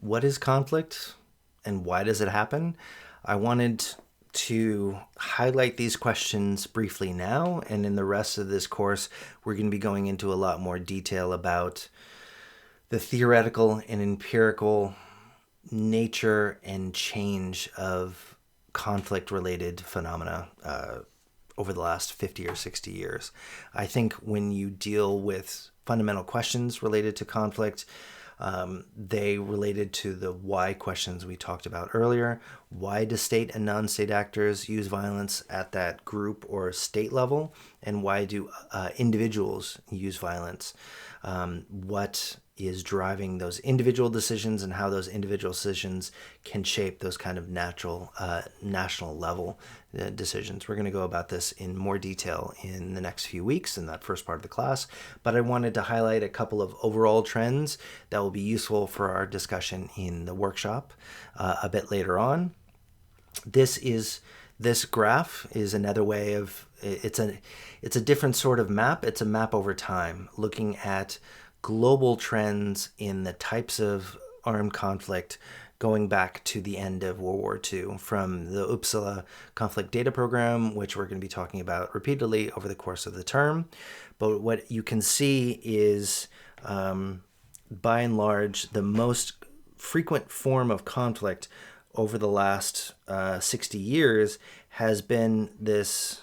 what is conflict and why does it happen? I wanted to highlight these questions briefly now, and in the rest of this course, we're going to be going into a lot more detail about the theoretical and empirical nature and change of conflict-related phenomena over the last 50 or 60 years. I think when you deal with fundamental questions related to conflict, they related to the why questions we talked about earlier. Why do state and non-state actors use violence at that group or state level? And why do individuals use violence? What is driving those individual decisions and how those individual decisions can shape those kind of national level decisions. We're going to go about this in more detail in the next few weeks in that first part of the class, but I wanted to highlight a couple of overall trends that will be useful for our discussion in the workshop a bit later on. This graph is another way of, it's a different sort of map. It's a map over time, looking at global trends in the types of armed conflict going back to the end of World War II, from the Uppsala Conflict Data Program, which we're going to be talking about repeatedly over the course of the term. But what you can see is, by and large, the most frequent form of conflict over the last 60 years has been this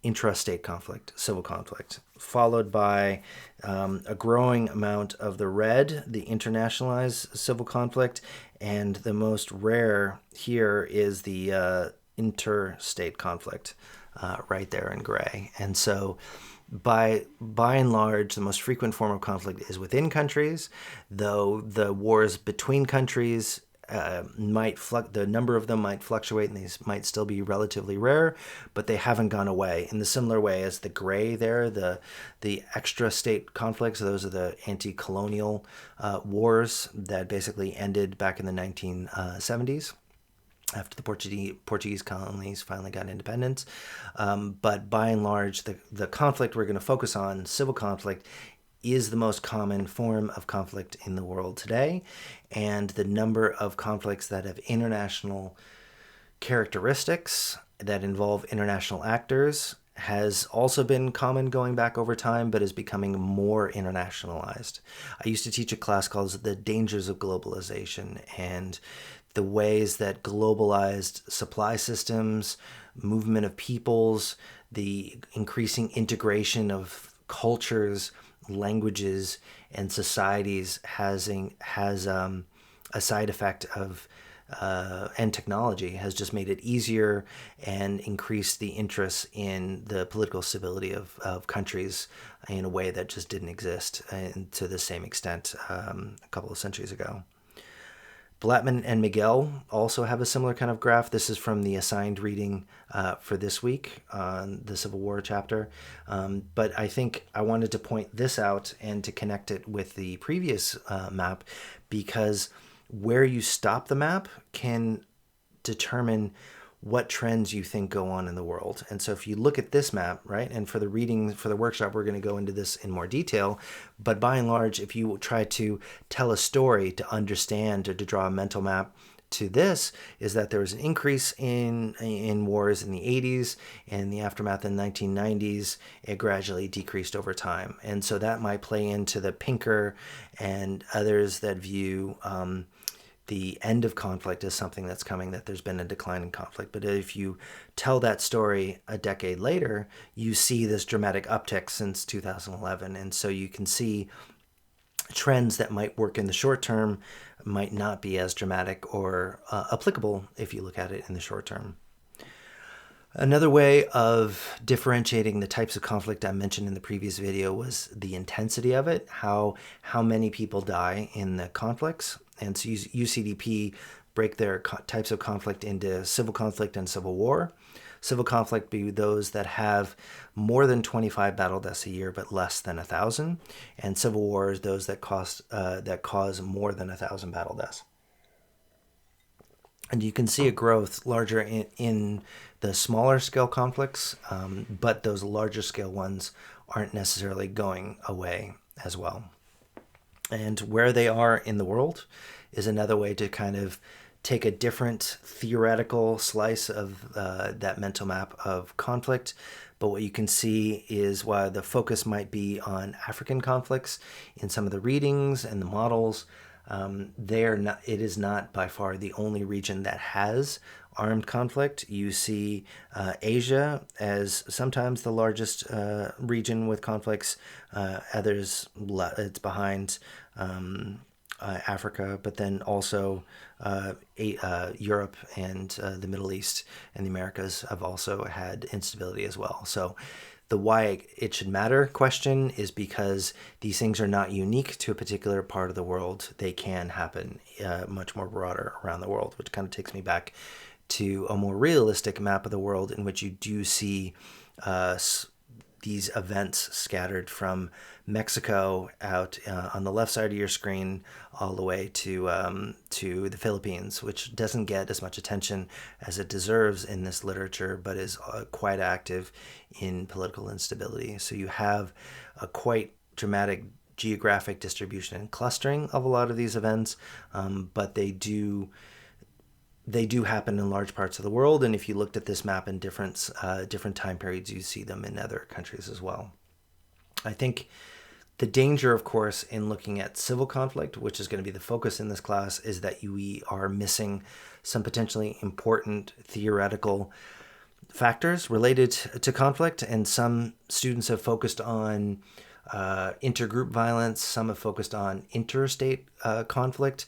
intrastate conflict, civil conflict, followed by a growing amount of the red, the internationalized civil conflict, and the most rare here is the interstate conflict, right there in gray. And so by and large, the most frequent form of conflict is within countries, though the wars between countries the number of them might fluctuate, and these might still be relatively rare, but they haven't gone away. In the similar way as the gray there, the extra state conflicts, those are the anti-colonial wars that basically ended back in the 1970s. After the Portuguese colonies finally got independence. But by and large, the conflict we're going to focus on, civil conflict, is the most common form of conflict in the world today. And the number of conflicts that have international characteristics, that involve international actors, has also been common going back over time, but is becoming more internationalized. I used to teach a class called The Dangers of Globalization, and the ways that globalized supply systems, movement of peoples, the increasing integration of cultures, languages, and societies has a side effect of and technology has just made it easier and increased the interest in the political stability of countries in a way that just didn't exist to the same extent a couple of centuries ago. Blattman and Miguel also have a similar kind of graph. This is from the assigned reading for this week on the Civil War chapter. But I think I wanted to point this out and to connect it with the previous map, because where you stop the map can determine what trends you think go on in the world. And so if you look at this map, right, and for the reading, for the workshop, we're going to go into this in more detail. But by and large, if you try to tell a story to understand or to draw a mental map to this, is that there was an increase in wars in the 80s, and in the aftermath in the 1990s, it gradually decreased over time. And so that might play into the Pinker and others that view the end of conflict as something that's coming, that there's been a decline in conflict. But if you tell that story a decade later, you see this dramatic uptick since 2011. And so you can see trends that might work in the short term might not be as dramatic or applicable if you look at it in the short term. Another way of differentiating the types of conflict I mentioned in the previous video was the intensity of it, how many people die in the conflicts. And so UCDP break their types of conflict into civil conflict and civil war. Civil conflict be those that have more than 25 battle deaths a year, but less than 1,000. And civil war is those that cause more than 1,000 battle deaths. And you can see a growth larger in the smaller scale conflicts, but those larger scale ones aren't necessarily going away as well. And where they are in the world is another way to kind of take a different theoretical slice of that mental map of conflict. But what you can see is while the focus might be on African conflicts in some of the readings and the models, it is not by far the only region that has armed conflict. You see Asia as sometimes the largest region with conflicts. Others, it's behind Africa, but then also Europe and the Middle East and the Americas have also had instability as well. So the why it should matter question is because these things are not unique to a particular part of the world. They can happen much more broader around the world, which kind of takes me back to a more realistic map of the world in which you do see these events scattered from Mexico out on the left side of your screen all the way to the Philippines, which doesn't get as much attention as it deserves in this literature, but is quite active in political instability. So you have a quite dramatic geographic distribution and clustering of a lot of these events, but they do happen in large parts of the world, and if you looked at this map in different time periods, you see them in other countries as well. I think the danger, of course, in looking at civil conflict, which is going to be the focus in this class, is that we are missing some potentially important theoretical factors related to conflict, and some students have focused on intergroup violence, some have focused on interstate conflict.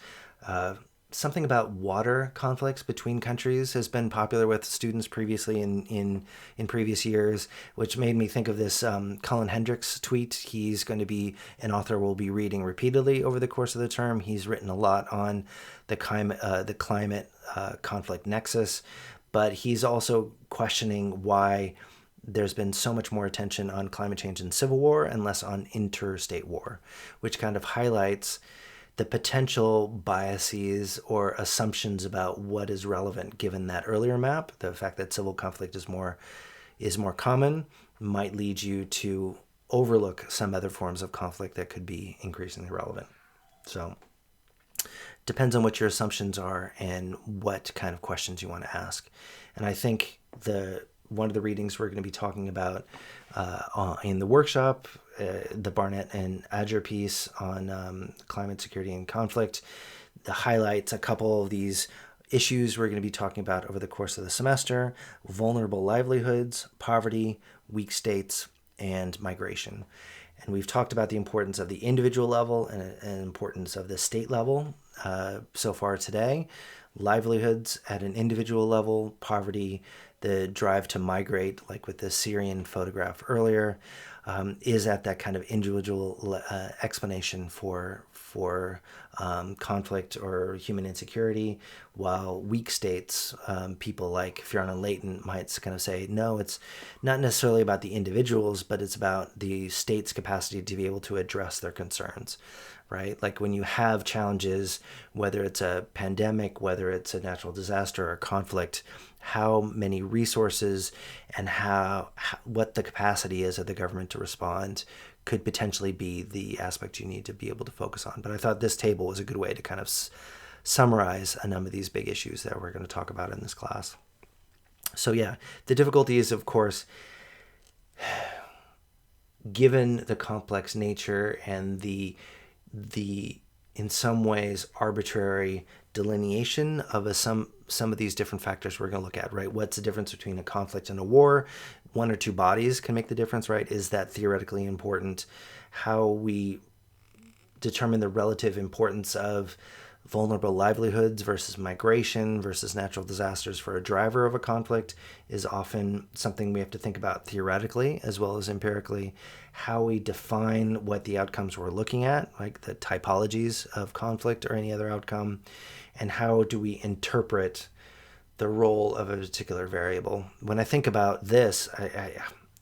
Something about water conflicts between countries has been popular with students previously in previous years, which made me think of this Colin Hendricks tweet. He's going to be an author we'll be reading repeatedly over the course of the term. He's written a lot on the climate conflict nexus, but he's also questioning why there's been so much more attention on climate change and civil war and less on interstate war, which kind of highlights the potential biases or assumptions about what is relevant given that earlier map. The fact that civil conflict is more common might lead you to overlook some other forms of conflict that could be increasingly relevant. So depends on what your assumptions are and what kind of questions you want to ask. And I think one of the readings we're going to be talking about in the workshop, the Barnett and Adger piece on climate security and conflict, highlights a couple of these issues we're going to be talking about over the course of the semester: vulnerable livelihoods, poverty, weak states, and migration. And we've talked about the importance of the individual level and importance of the state level so far today. Livelihoods at an individual level, poverty, the drive to migrate, like with the Syrian photograph earlier, is at that kind of individual explanation for conflict or human insecurity, while weak states, people like Fiona Layton might kind of say, no, it's not necessarily about the individuals, but it's about the state's capacity to be able to address their concerns, right? Like when you have challenges, whether it's a pandemic, whether it's a natural disaster or conflict, how many resources and what the capacity is of the government to respond could potentially be the aspect you need to be able to focus on. But I thought this table was a good way to kind of summarize a number of these big issues that we're going to talk about in this class. So yeah, the difficulty is, of course, given the complex nature and the in some ways arbitrary delineation of some of these different factors we're going to look at, right? What's the difference between a conflict and a war? One or two bodies can make the difference, right? Is that theoretically important? How we determine the relative importance of vulnerable livelihoods versus migration versus natural disasters for a driver of a conflict is often something we have to think about theoretically as well as empirically. How we define what the outcomes we're looking at, like the typologies of conflict or any other outcome, and how do we interpret the role of a particular variable. When I think about this,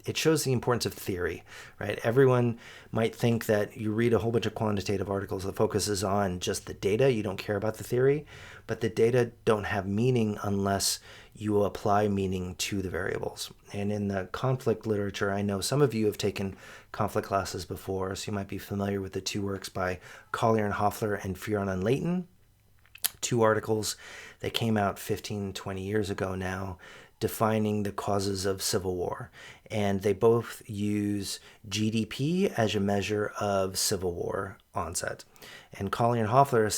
it shows the importance of theory, right? Everyone might think that you read a whole bunch of quantitative articles that focuses on just the data. You don't care about the theory, but the data don't have meaning unless you apply meaning to the variables. And in the conflict literature, I know some of you have taken conflict classes before, so you might be familiar with the two works by Collier and Hoffler and Furran and Leighton, two articles that came out 15, 20 years ago now, defining the causes of civil war. And they both use GDP as a measure of civil war onset. And Collier and Hoffler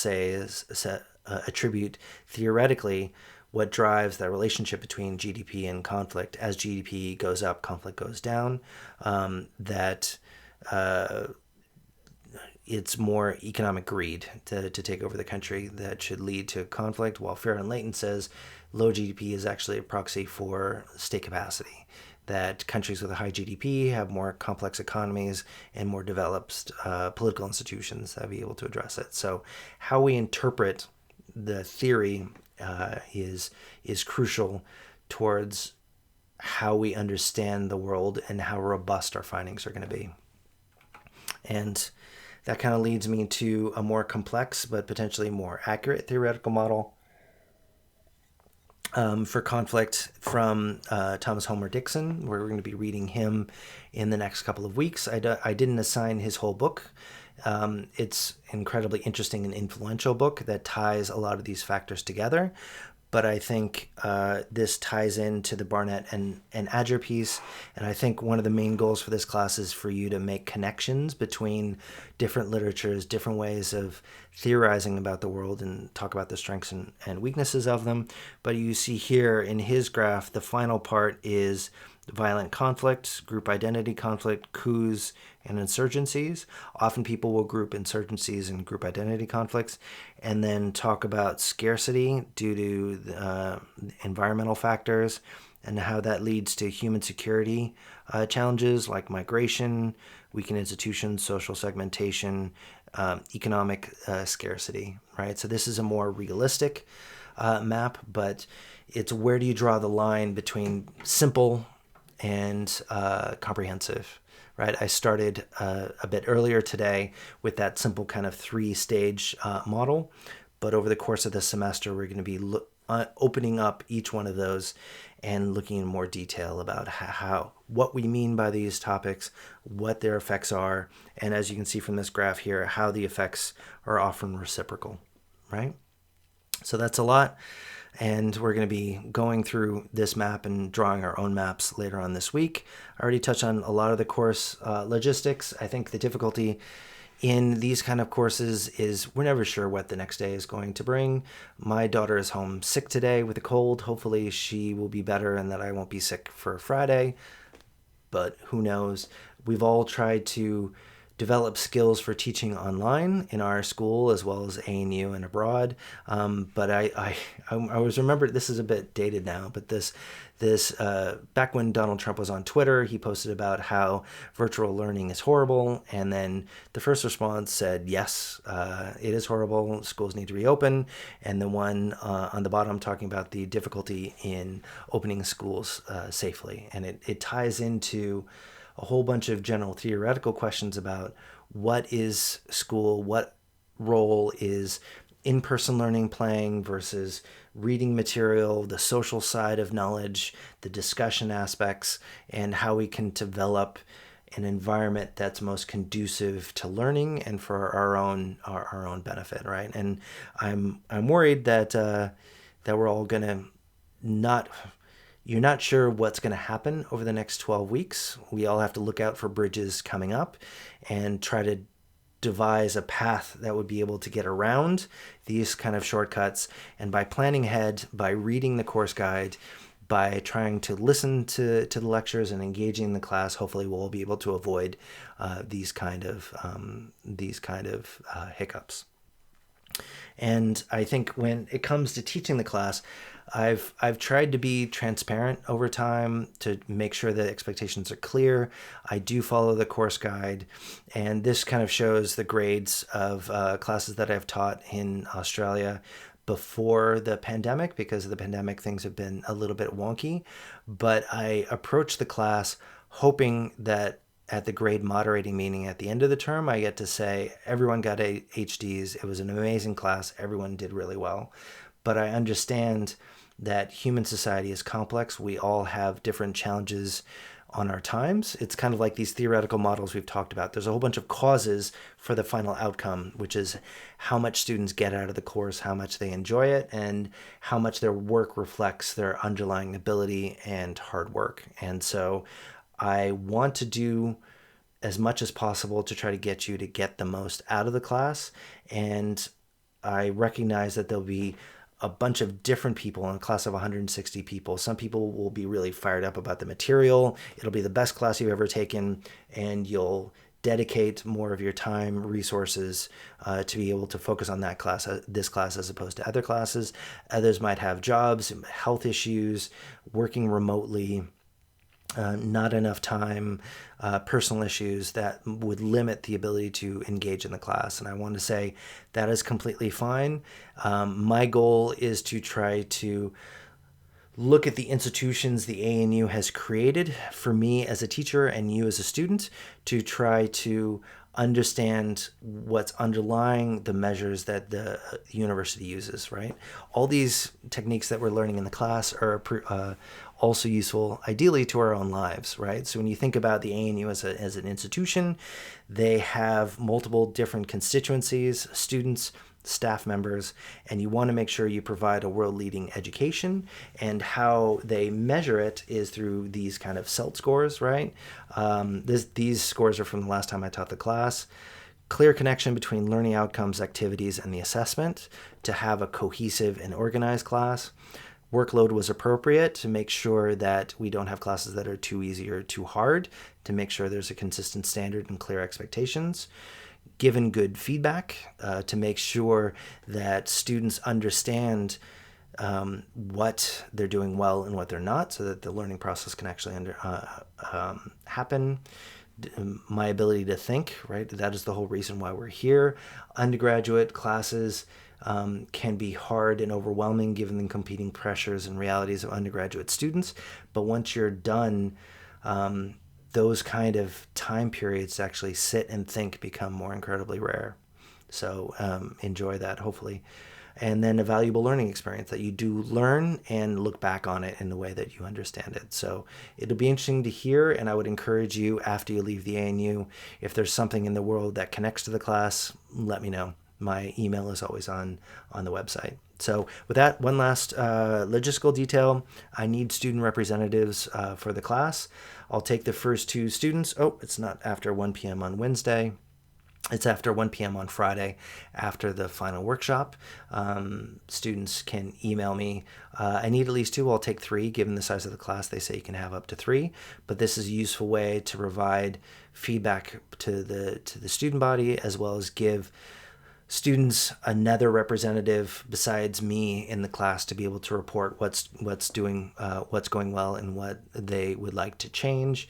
attribute theoretically what drives that relationship between GDP and conflict. As GDP goes up, conflict goes down. It's more economic greed to take over the country that should lead to conflict, while Furran and Leighton says low GDP is actually a proxy for state capacity, that countries with a high GDP have more complex economies and more developed political institutions that be able to address it. So how we interpret the theory is crucial towards how we understand the world and how robust our findings are going to be. And that kind of leads me to a more complex but potentially more accurate theoretical model for conflict from Thomas Homer Dixon. We're going to be reading him in the next couple of weeks. I didn't assign his whole book. It's incredibly interesting and influential book that ties a lot of these factors together. But I think this ties into the Barnett and Adger piece. And I think one of the main goals for this class is for you to make connections between different literatures, different ways of theorizing about the world, and talk about the strengths and weaknesses of them. But you see here in his graph, the final part is violent conflict, group identity conflict, coups, and insurgencies. Often people will group insurgencies and group identity conflicts, and then talk about scarcity due to environmental factors and how that leads to human security challenges like migration, weakened institutions, social segmentation, economic scarcity, right? So this is a more realistic map, but it's where do you draw the line between simple and comprehensive, right? I started a bit earlier today with that simple kind of three-stage model, but over the course of the semester, we're going to be opening up each one of those and looking in more detail about what we mean by these topics, what their effects are, and as you can see from this graph here, how the effects are often reciprocal, right? So that's a lot. And we're going to be going through this map and drawing our own maps later on this week. I already touched on a lot of the course logistics. I think the difficulty in these kind of courses is we're never sure what the next day is going to bring. My daughter is home sick today with a cold. Hopefully she will be better and that I won't be sick for Friday, but who knows? We've all tried to develop skills for teaching online in our school as well as ANU and abroad. But I always remember, this is a bit dated now, but this back when Donald Trump was on Twitter, he posted about how virtual learning is horrible. And then the first response said, yes, it is horrible. Schools need to reopen. And the one on the bottom talking about the difficulty in opening schools safely. And it ties into a whole bunch of general theoretical questions about what is school, what role is in-person learning playing versus reading material, the social side of knowledge, the discussion aspects, and how we can develop an environment that's most conducive to learning and for our own benefit, right? And I'm worried that we're all gonna you're not sure what's going to happen over the next 12 weeks. We all have to look out for bridges coming up and try to devise a path that would be able to get around these kind of shortcuts. And by planning ahead, by reading the course guide, by trying to listen to the lectures and engaging in the class, hopefully we'll be able to avoid these kind of hiccups. And I think when it comes to teaching the class, I've tried to be transparent over time to make sure that expectations are clear. I do follow the course guide, and this kind of shows the grades of classes that I've taught in Australia before the pandemic. Because of the pandemic, things have been a little bit wonky, but I approach the class hoping that at the grade moderating meeting at the end of the term, I get to say, everyone got HDs. It was an amazing class. Everyone did really well. But I understand that human society is complex. We all have different challenges on our times. It's kind of like these theoretical models we've talked about. There's a whole bunch of causes for the final outcome, which is how much students get out of the course, how much they enjoy it, and how much their work reflects their underlying ability and hard work. And so I want to do as much as possible to try to get you to get the most out of the class. And I recognize that there'll be a bunch of different people in a class of 160 people. Some people will be really fired up about the material. It'll be the best class you've ever taken, and you'll dedicate more of your time, resources to be able to focus on that class, this class, as opposed to other classes. Others might have jobs, health issues, working remotely, not enough time, personal issues that would limit the ability to engage in the class. And I want to say that is completely fine. My goal is to try to look at the institutions the ANU has created for me as a teacher and you as a student, to try to understand what's underlying the measures that the university uses, right? All these techniques that we're learning in the class are also useful, ideally, to our own lives, right? So when you think about the ANU as an institution, they have multiple different constituencies, students, staff members, and you want to make sure you provide a world-leading education. And how they measure it is through these kind of CELT scores, right? These scores are from the last time I taught the class. Clear connection between learning outcomes, activities, and the assessment to have a cohesive and organized class. Workload was appropriate to make sure that we don't have classes that are too easy or too hard, to make sure there's a consistent standard and clear expectations. Given good feedback to make sure that students understand what they're doing well and what they're not, so that the learning process can actually happen. My ability to think, right? That is the whole reason why we're here. Undergraduate classes can be hard and overwhelming given the competing pressures and realities of undergraduate students. But once you're done, those kind of time periods to actually sit and think become more incredibly rare. So enjoy that, hopefully. And then a valuable learning experience that you do learn and look back on it in the way that you understand it. So it'll be interesting to hear, and I would encourage you, after you leave the ANU, if there's something in the world that connects to the class, let me know. My email is always on the website. So with that, one last logistical detail. I need student representatives for the class. I'll take the first 2 students. Oh, it's not after 1 p.m. on Wednesday. It's after 1 p.m. on Friday, after the final workshop. Students can email me. I need at least 2. I'll take 3. Given the size of the class, they say you can have up to 3. But this is a useful way to provide feedback to the student body, as well as give students another representative besides me in the class to be able to report what's going well and what they would like to change.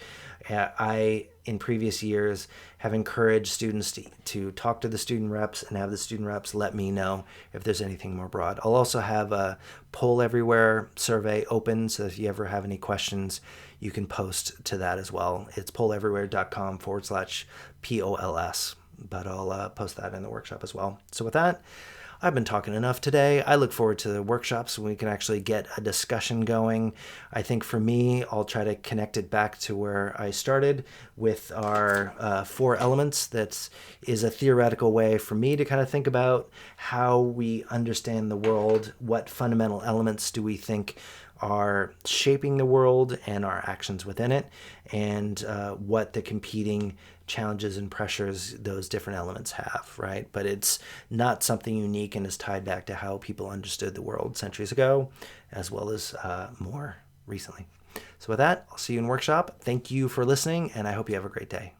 I, in previous years, have encouraged students to talk to the student reps and have the student reps let me know if there's anything more broad. I'll also have a Poll Everywhere survey open, so if you ever have any questions, you can post to that as well. It's polleverywhere.com/POLS. But I'll post that in the workshop as well. So with that, I've been talking enough today. I look forward to the workshops when we can actually get a discussion going. I think for me, I'll try to connect it back to where I started with our 4 elements. That is a theoretical way for me to kind of think about how we understand the world, what fundamental elements do we think are shaping the world and our actions within it, and what the competing challenges and pressures those different elements have, right? But it's not something unique and is tied back to how people understood the world centuries ago, as well as more recently. So with that, I'll see you in workshop. Thank you for listening, and I hope you have a great day.